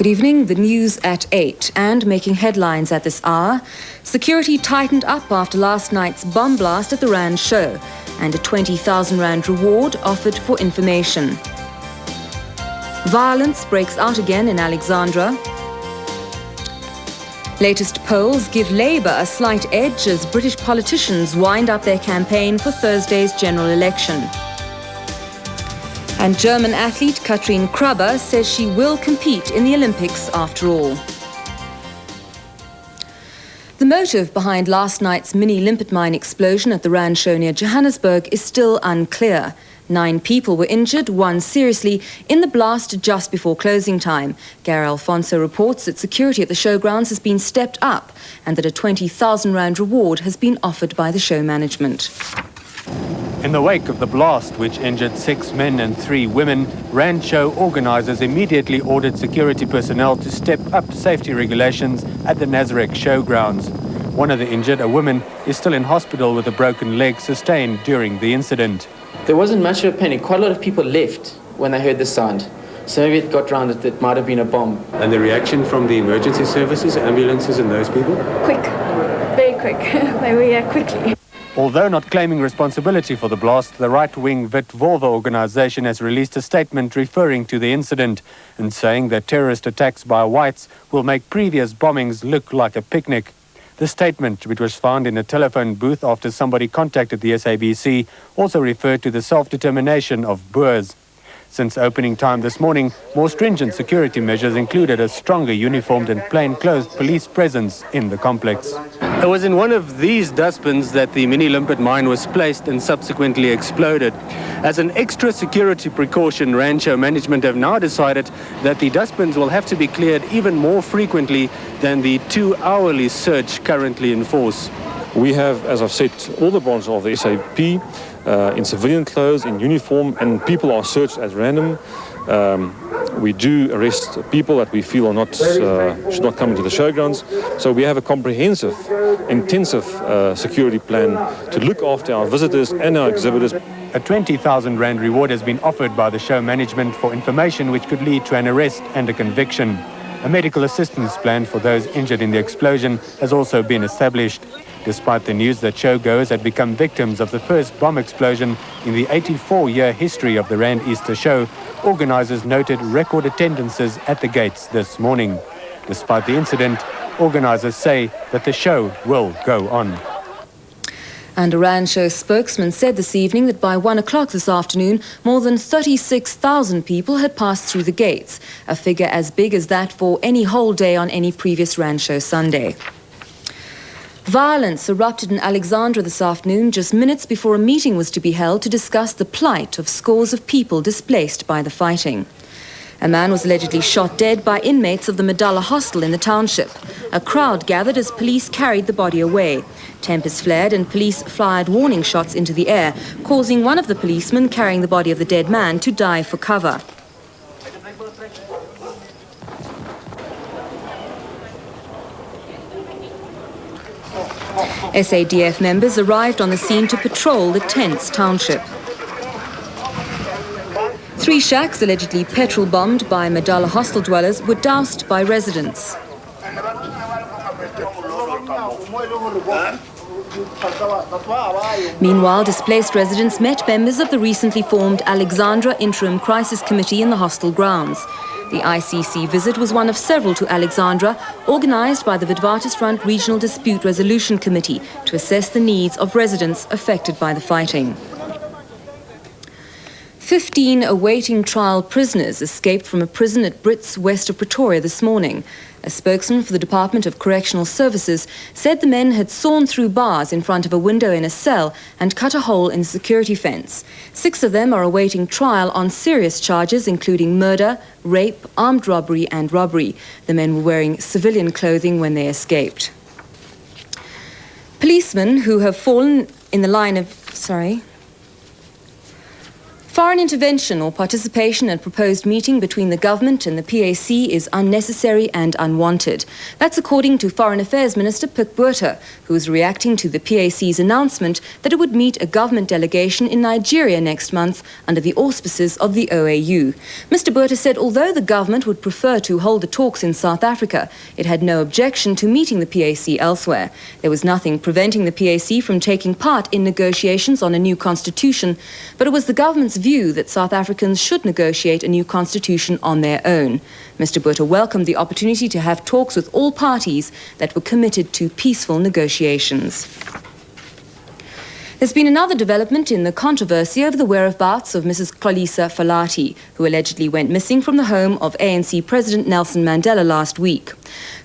Good evening. The news at 8 and making headlines at this hour. Security tightened up after last night's bomb blast at the Randshow and a 20,000 Rand reward offered for information. Violence breaks out again in Alexandra. Latest polls give Labour a slight edge as British politicians wind up their campaign for Thursday's general election. And German athlete Katrin Krabbe says she will compete in the Olympics after all. The motive behind last night's mini limpet mine explosion at the Randshow near Johannesburg is still unclear. 9 people were injured, 1 seriously, in the blast just before closing time. Gary Alfonso reports that security at the showgrounds has been stepped up and that a 20,000 Rand reward has been offered by the show management. In the wake of the blast, which injured 6 men and 3 women, Randshow organisers immediately ordered security personnel to step up safety regulations at the Nazareth showgrounds. One of the injured, a woman, is still in hospital with a broken leg sustained during the incident. There wasn't much of a panic. Quite a lot of people left when they heard the sound. So maybe it got round that it might have been a bomb. And the reaction from the emergency services, ambulances and those people? Quick, very quick. They react quickly. Although not claiming responsibility for the blast, the right-wing Wit Wolwe organisation has released a statement referring to the incident and saying that terrorist attacks by whites will make previous bombings look like a picnic. The statement, which was found in a telephone booth after somebody contacted the SABC, also referred to the self-determination of Boers. Since opening time this morning, more stringent security measures included a stronger uniformed and plainclothes police presence in the complex. It was in one of these dustbins that the mini limpet mine was placed and subsequently exploded. As an extra security precaution, Randshow management have now decided that the dustbins will have to be cleared even more frequently than the 2-hourly search currently in force. We have, as I've said, all the branches of the SAP in civilian clothes, in uniform, and people are searched at random. We do arrest people that we feel are not should not come into the showgrounds. So we have a comprehensive, intensive security plan to look after our visitors and our exhibitors. A 20,000 Rand reward has been offered by the show management for information which could lead to an arrest and a conviction. A medical assistance plan for those injured in the explosion has also been established. Despite the news that showgoers had become victims of the first bomb explosion in the 84-year history of the Rand Easter show, organisers noted record attendances at the gates this morning. Despite the incident, organisers say that the show will go on. And a Randshow spokesman said this evening that by 1 o'clock this afternoon, more than 36,000 people had passed through the gates, a figure as big as that for any whole day on any previous Randshow Sunday. Violence erupted in Alexandra this afternoon just minutes before a meeting was to be held to discuss the plight of scores of people displaced by the fighting. A man was allegedly shot dead by inmates of the Madala hostel in the township. A crowd gathered as police carried the body away. Tempers flared and police fired warning shots into the air, causing one of the policemen carrying the body of the dead man to dive for cover. SADF members arrived on the scene to patrol the tense township. 3 shacks allegedly petrol-bombed by Madala hostel dwellers were doused by residents. Meanwhile, displaced residents met members of the recently formed Alexandra Interim Crisis Committee in the hostel grounds. The ICC visit was one of several to Alexandra, organised by the Witwatersrand Regional Dispute Resolution Committee to assess the needs of residents affected by the fighting. 15 awaiting trial prisoners escaped from a prison at Brits west of Pretoria this morning. A spokesman for the Department of Correctional Services said the men had sawn through bars in front of a window in a cell and cut a hole in the security fence. 6 of them are awaiting trial on serious charges including murder, rape, armed robbery and robbery. The men were wearing civilian clothing when they escaped. Policemen who have fallen in the line of... Foreign intervention or participation in a proposed meeting between the government and the PAC is unnecessary and unwanted. That's according to Foreign Affairs Minister Pik Botha, who is reacting to the PAC's announcement that it would meet a government delegation in Nigeria next month under the auspices of the OAU. Mr. Botha said although the government would prefer to hold the talks in South Africa, it had no objection to meeting the PAC elsewhere. There was nothing preventing the PAC from taking part in negotiations on a new constitution, but it was the government's view that South Africans should negotiate a new constitution on their own. Mr. Botha welcomed the opportunity to have talks with all parties that were committed to peaceful negotiations. There's been another development in the controversy over the whereabouts of Mrs. Xolisa Falati, who allegedly went missing from the home of ANC President Nelson Mandela last week.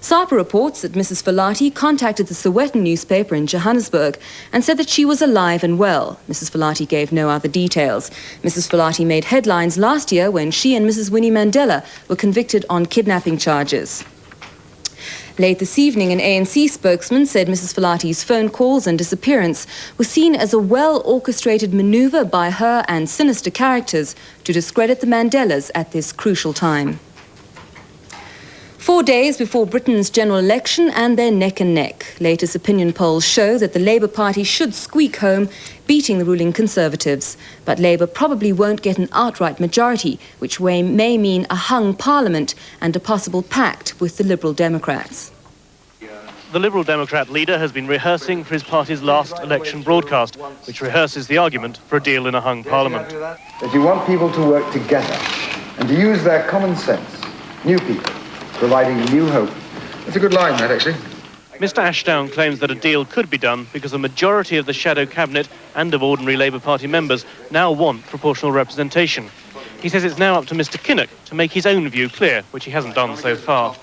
SAPA reports that Mrs. Falati contacted the Sowetan newspaper in Johannesburg and said that she was alive and well. Mrs. Falati gave no other details. Mrs. Falati made headlines last year when she and Mrs. Winnie Mandela were convicted on kidnapping charges. Late this evening, an ANC spokesman said Mrs. Falati's phone calls and disappearance were seen as a well-orchestrated manoeuvre by her and sinister characters to discredit the Mandelas at this crucial time. 4 days before Britain's general election and they're neck and neck. Latest opinion polls show that the Labour Party should squeak home, beating the ruling Conservatives. But Labour probably won't get an outright majority, which may mean a hung parliament and a possible pact with the Liberal Democrats. The Liberal Democrat leader has been rehearsing for his party's last election broadcast, which rehearses the argument for a deal in a hung parliament. That you want people to work together and to use their common sense, new people, providing new hope. That's a good line, that, actually. Mr Ashdown claims that a deal could be done because a majority of the shadow cabinet and of ordinary Labour Party members now want proportional representation. He says it's now up to Mr Kinnock to make his own view clear, which he hasn't done so far.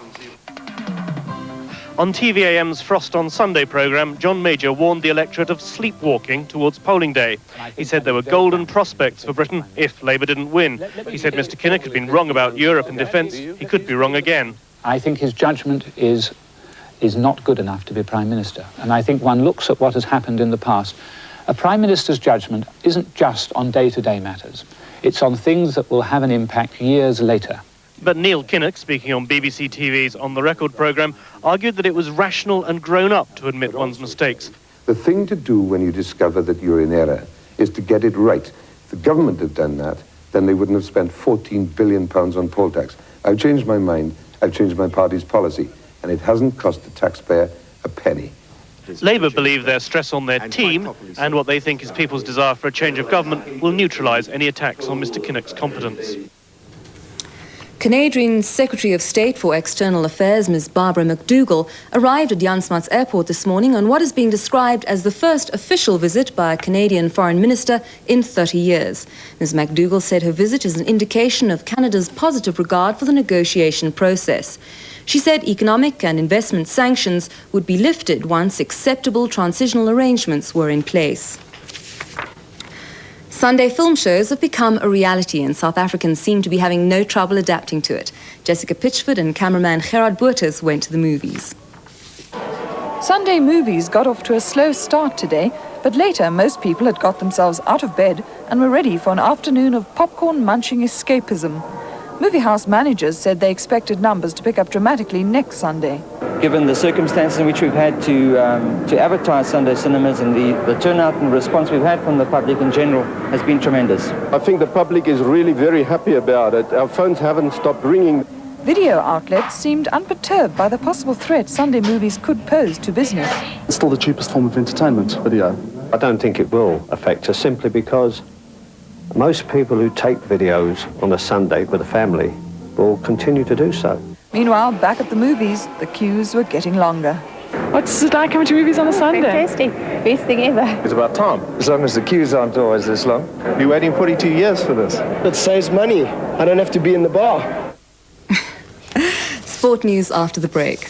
On TVAM's Frost on Sunday programme, John Major warned the electorate of sleepwalking towards polling day. He said there were golden prospects for Britain if Labour didn't win. He said Mr Kinnock had been wrong about Europe and defence. He could be wrong again. I think his judgment is not good enough to be Prime Minister. And I think one looks at what has happened in the past. A Prime Minister's judgment isn't just on day-to-day matters. It's on things that will have an impact years later. But Neil Kinnock, speaking on BBC TV's On the Record programme, argued that it was rational and grown-up to admit one's mistakes. The thing to do when you discover that you're in error is to get it right. If the government had done that, then they wouldn't have spent £14 billion on poll tax. I've changed my mind. I've changed my party's policy, and it hasn't cost the taxpayer a penny. Labour believe their stress on their team and what they think is people's desire for a change of government will neutralise any attacks on Mr Kinnock's competence. Canadian Secretary of State for External Affairs, Ms. Barbara McDougall, arrived at Jan Smuts Airport this morning on what is being described as the first official visit by a Canadian Foreign Minister in 30 years. Ms. McDougall said her visit is an indication of Canada's positive regard for the negotiation process. She said economic and investment sanctions would be lifted once acceptable transitional arrangements were in place. Sunday film shows have become a reality and South Africans seem to be having no trouble adapting to it. Jessica Pitchford and cameraman Gerard Boertes went to the movies. Sunday movies got off to a slow start today, but later most people had got themselves out of bed and were ready for an afternoon of popcorn-munching escapism. Movie house managers said they expected numbers to pick up dramatically next Sunday. Given the circumstances in which we've had to advertise Sunday cinemas and the turnout and response we've had from the public in general has been tremendous. I think the public is really very happy about it. Our phones haven't stopped ringing. Video outlets seemed unperturbed by the possible threat Sunday movies could pose to business. It's still the cheapest form of entertainment, video. I don't think it will affect us simply because most people who take videos on a Sunday with a family will continue to do so. Meanwhile, back at the movies, the queues were getting longer. What's it like coming to movies on a Sunday? Fantastic. Best thing ever. It's about time. As long as the queues aren't always this long. Been waiting 42 years for this. It saves money. I don't have to be in the bar. Sport news after the break.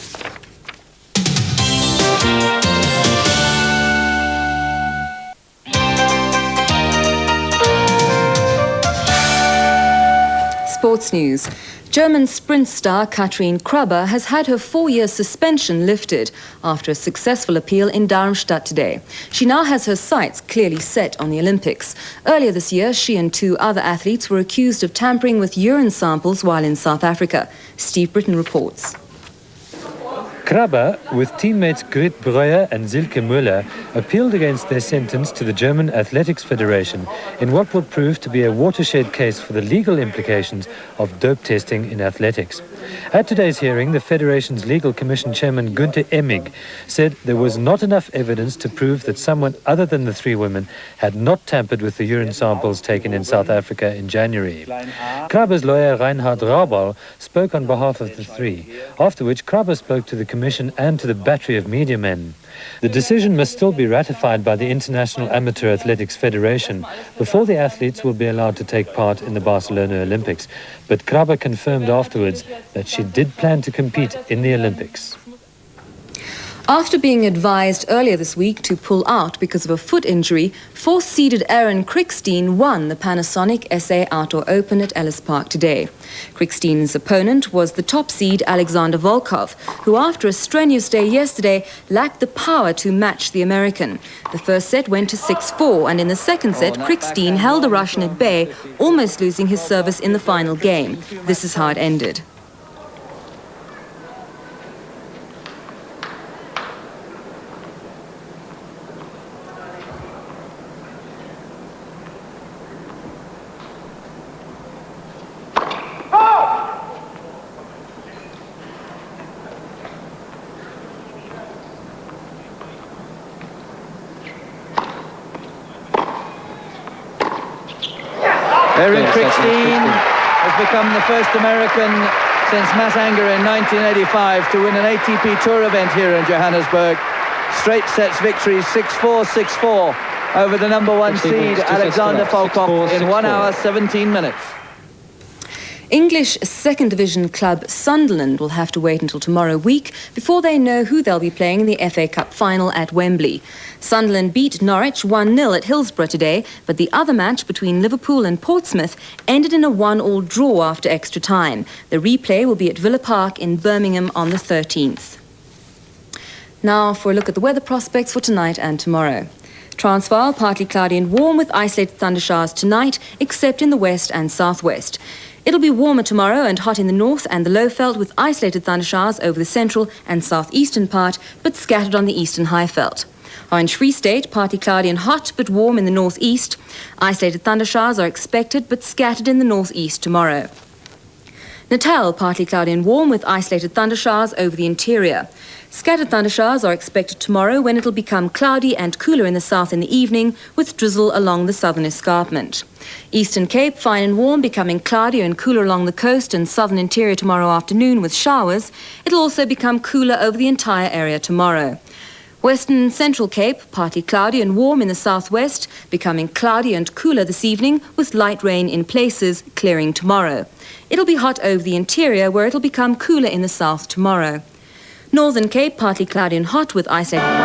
Sports news. German sprint star Katrin Krabbe has had her 4-year suspension lifted after a successful appeal in Darmstadt today. She now has her sights clearly set on the Olympics. Earlier this year, she and 2 other athletes were accused of tampering with urine samples while in South Africa. Steve Britton reports. Krabbe, with teammates Grit Breuer and Silke Müller, appealed against their sentence to the German Athletics Federation in what would prove to be a watershed case for the legal implications of dope testing in athletics. At today's hearing, the Federation's Legal Commission Chairman Günther Emmig said there was not enough evidence to prove that someone other than the 3 women had not tampered with the urine samples taken in South Africa in January. Krabbe's lawyer Reinhard Raubal spoke on behalf of the 3, after which Krabbe spoke to the Commission and to the battery of media men. The decision must still be ratified by the International Amateur Athletics Federation before the athletes will be allowed to take part in the Barcelona Olympics. But Krabbe confirmed afterwards that she did plan to compete in the Olympics. After being advised earlier this week to pull out because of a foot injury, 4th-seeded Aaron Krickstein won the Panasonic SA Outdoor Open at Ellis Park today. Krickstein's opponent was the top seed Alexandra Volkov, who after a strenuous day yesterday lacked the power to match the American. The first set went to 6-4, and in the second set, Krickstein held the Russian at bay, almost losing his service in the final game. This is how it ended. Aaron Krickstein has become the first American since Matt Anger in 1985 to win an ATP Tour event here in Johannesburg. Straight sets victory 6-4, 6-4 over the number 1 seed Alexander Volkov in 1 hour 17 minutes. English second division club Sunderland will have to wait until tomorrow week before they know who they'll be playing in the FA Cup final at Wembley. Sunderland beat Norwich 1-0 at Hillsborough today, but the other match between Liverpool and Portsmouth ended in a 1-1 draw after extra time. The replay will be at Villa Park in Birmingham on the 13th. Now for a look at the weather prospects for tonight and tomorrow. Transvaal, partly cloudy and warm with isolated thundershowers tonight, except in the west and southwest. It'll be warmer tomorrow and hot in the north and the Lowveld with isolated thundershowers over the central and southeastern part, but scattered on the eastern Highveld. Orange Free State, partly cloudy and hot, but warm in the northeast. Isolated thundershowers are expected, but scattered in the northeast tomorrow. Natal, partly cloudy and warm with isolated thundershowers over the interior. Scattered thundershowers are expected tomorrow when it'll become cloudy and cooler in the south in the evening with drizzle along the southern escarpment. Eastern Cape, fine and warm, becoming cloudier and cooler along the coast and southern interior tomorrow afternoon with showers. It'll also become cooler over the entire area tomorrow. Western and Central Cape, partly cloudy and warm in the southwest, becoming cloudy and cooler this evening with light rain in places, clearing tomorrow. It'll be hot over the interior where it'll become cooler in the south tomorrow. Northern Cape, partly cloudy and hot with isolated